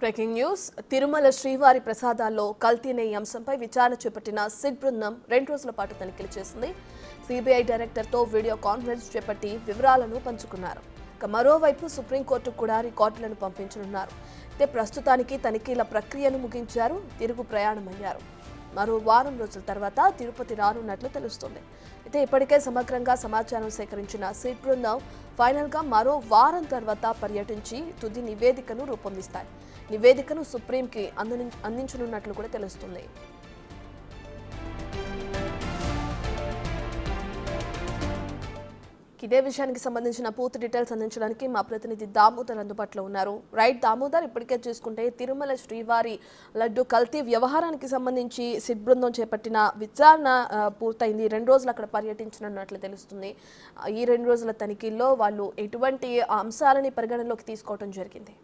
Breaking news. Tirumala శ్రీవారి ప్రసాదాల్లో కల్తీ నెయ్యి అంశంపై విచారణ చేపట్టిన సిట్ బృందం 2 రోజుల పాటు తనిఖీలు చేసింది. సిబిఐ డైరెక్టర్తో వీడియో కాన్ఫరెన్స్ చేపట్టి వివరాలను పంచుకున్నారు. మరోవైపు సుప్రీంకోర్టు కూడా రికార్డులను పంపించనున్నారు. అయితే ప్రస్తుతానికి తనిఖీల ప్రక్రియను ముగించారు. తిరుగు ప్రయాణమయ్యారు. మరో వారం రోజుల తర్వాత తిరుపతి రానున్నట్లు తెలుస్తోంది. అయితే ఇప్పటికే సమగ్రంగా సమాచారం సేకరించిన సిట్ బృందం ఫైనల్గా మరో వారం తర్వాత పర్యటించి తుది నివేదికను రూపొందిస్తాయి. నివేదికను సుప్రీంకి అందించనున్నట్లు కూడా తెలుస్తుంది. ఇదే విషయానికి సంబంధించిన పూర్తి డీటెయిల్స్ అందించడానికి మా ప్రతినిధి దామోదర్ అందుబాటులో ఉన్నారు. రైట్ దామోదర్, ఇప్పటికే చూసుకుంటే తిరుమల శ్రీవారి లడ్డు కల్తీ వ్యవహారానికి సంబంధించి సిట్ బృందం చేపట్టిన విచారణ పూర్తయింది. 2 రోజులు అక్కడ పర్యటించనున్నట్లు తెలుస్తుంది. ఈ 2 రోజుల తనిఖీల్లో వాళ్ళు ఎటువంటి అంశాలని పరిగణనలోకి తీసుకోవడం జరిగింది?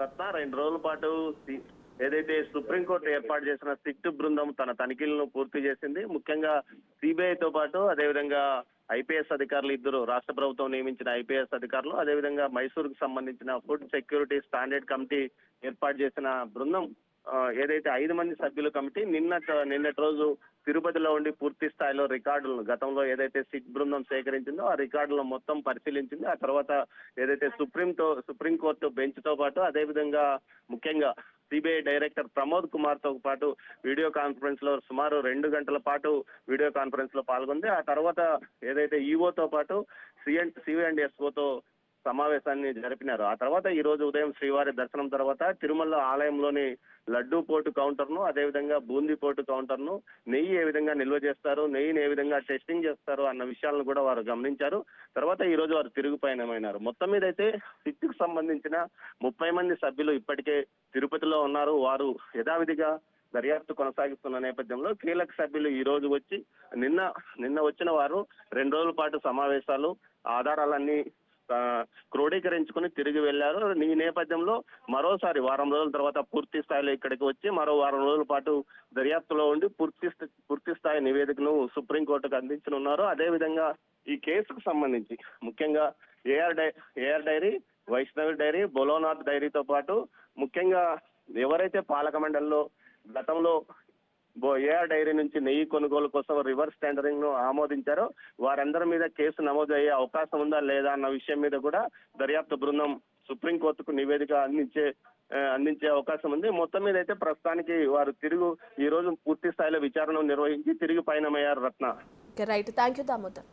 రత్న 2 రోజుల పాటు ఏదైతే సుప్రీంకోర్టు ఏర్పాటు చేసిన సిట్ బృందం తన తనిఖీలను పూర్తి చేసింది. ముఖ్యంగా సిబిఐతో పాటు అదేవిధంగా ఐపీఎస్ అధికారులు ఇద్దరు, రాష్ట్ర ప్రభుత్వం నియమించిన ఐపీఎస్ అధికారులు, అదేవిధంగా మైసూరుకు సంబంధించిన ఫుడ్ సెక్యూరిటీ స్టాండర్డ్ కమిటీ ఏర్పాటు చేసిన బృందం ఏదైతే 5 మంది సభ్యుల కమిటీ నిన్నటి రోజు తిరుపతిలో ఉండి పూర్తి స్థాయిలో రికార్డులను గతంలో ఏదైతే సిట్ బృందం సేకరించిందో ఆ రికార్డులను మొత్తం పరిశీలించింది. ఆ తర్వాత ఏదైతే సుప్రీంకోర్టు బెంచ్ తో పాటు అదేవిధంగా ముఖ్యంగా సిబిఐ డైరెక్టర్ ప్రమోద్ కుమార్ తో పాటు వీడియో కాన్ఫరెన్స్ లో సుమారు 2 గంటల పాటు వీడియో కాన్ఫరెన్స్ లో పాల్గొంది. ఆ తర్వాత ఏదైతే ఈఓతో పాటు సిఎండ్ఎస్ఓతో సమావేశాన్ని జరిపినారు. ఆ తర్వాత ఈ రోజు ఉదయం శ్రీవారి దర్శనం తర్వాత తిరుమల ఆలయంలోని లడ్డూ పోటు కౌంటర్ ను, అదేవిధంగా బూందీ పోటు కౌంటర్ ను, నెయ్యి ఏ విధంగా నిల్వ చేస్తారు, నెయ్యిని ఏ విధంగా టెస్టింగ్ చేస్తారు అన్న విషయాలను కూడా వారు గమనించారు. తర్వాత ఈ రోజు వారు తిరుగు పయనమైనారు. మొత్తం మీద అయితే సిట్కు సంబంధించిన 30 మంది సభ్యులు ఇప్పటికే తిరుపతిలో ఉన్నారు. వారు యథావిధిగా దర్యాప్తు కొనసాగిస్తున్న నేపథ్యంలో కీలక సభ్యులు ఈ రోజు వచ్చి నిన్న వచ్చిన వారు 2 రోజుల పాటు సమావేశాలు, ఆధారాలన్నీ క్రోడీకరించుకుని తిరిగి వెళ్లారు. ఈ నేపథ్యంలో మరోసారి వారం రోజుల తర్వాత పూర్తి స్థాయిలో ఇక్కడికి వచ్చి మరో వారం రోజుల పాటు దర్యాప్తులో ఉండి పూర్తి స్థాయి నివేదికను సుప్రీంకోర్టుకు అందించనున్నారు. అదేవిధంగా ఈ కేసుకు సంబంధించి ముఖ్యంగా ఏఆర్ డైరీ, వైష్ణవి డైరీ, బొలోనాథ్ డైరీతో పాటు ముఖ్యంగా ఎవరైతే పాలక మండలిలో గతంలో ఏఆర్ డైరీ నుంచి నెయ్యి కొనుగోలు కోసం రివర్స్ టెండరింగ్ ను ఆమోదించారో వారందరి మీద కేసు నమోదు అయ్యే అవకాశం ఉందా లేదా అన్న విషయం మీద కూడా దర్యాప్తు బృందం సుప్రీంకోర్టుకు నివేదిక అందించే అవకాశం ఉంది. మొత్తం మీద అయితే ప్రస్తుతానికి వారు ఈ రోజు పూర్తి స్థాయిలో విచారణ నిర్వహించి తిరిగి పయనమయ్యారు. Ratna. Right, thank you Damodar.